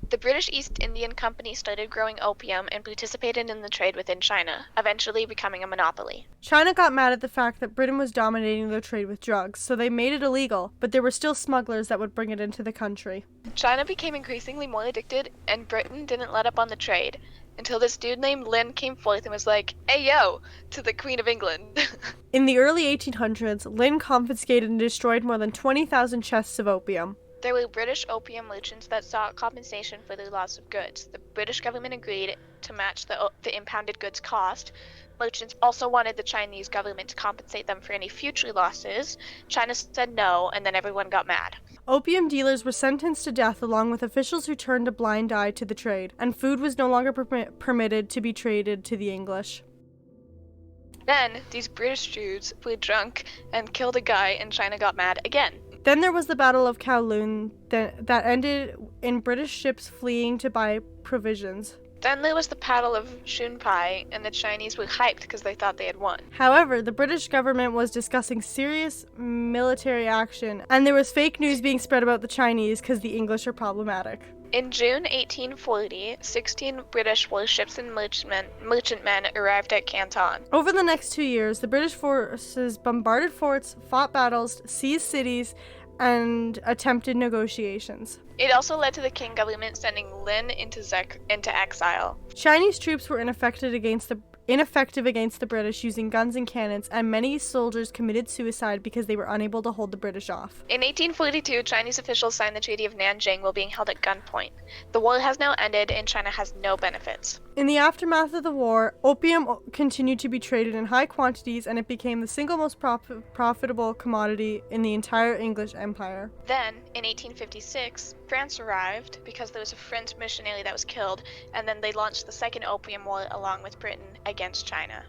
The British East Indian Company started growing opium and participated in the trade within China, eventually becoming a monopoly. China got mad at the fact that Britain was dominating their trade with drugs, so they made it illegal, but there were still smugglers that would bring it into the country. China became increasingly more addicted, and Britain didn't let up on the trade, until this dude named Lin came forth and was like, "Hey yo," to the Queen of England. In the early 1800s, Lin confiscated and destroyed more than 20,000 chests of opium. There were British opium merchants that sought compensation for their loss of goods. The British government agreed to match the impounded goods cost. Merchants also wanted the Chinese government to compensate them for any future losses. China said no, and then everyone got mad. Opium dealers were sentenced to death along with officials who turned a blind eye to the trade, and food was no longer permitted to be traded to the English. Then, these British dudes were drunk and killed a guy, and China got mad again. Then there was the Battle of Kowloon that ended in British ships fleeing to buy provisions. Then there was the Battle of Shunpai, and the Chinese were hyped because they thought they had won. However, the British government was discussing serious military action, and there was fake news being spread about the Chinese because the English are problematic. In June 1840, 16 British warships and merchantmen arrived at Canton. Over the next 2 years, the British forces bombarded forts, fought battles, seized cities, and attempted negotiations. It also led to the Qing government sending Lin into exile. Chinese troops were ineffective against the British using guns and cannons, and many soldiers committed suicide because they were unable to hold the British off. In 1842, Chinese officials signed the Treaty of Nanjing while being held at gunpoint. The war has now ended, and China has no benefits. In the aftermath of the war, opium continued to be traded in high quantities, and it became the single most profitable commodity in the entire English Empire. Then, in 1856, France arrived because there was a French missionary that was killed, and then they launched the Second Opium War along with Britain against China.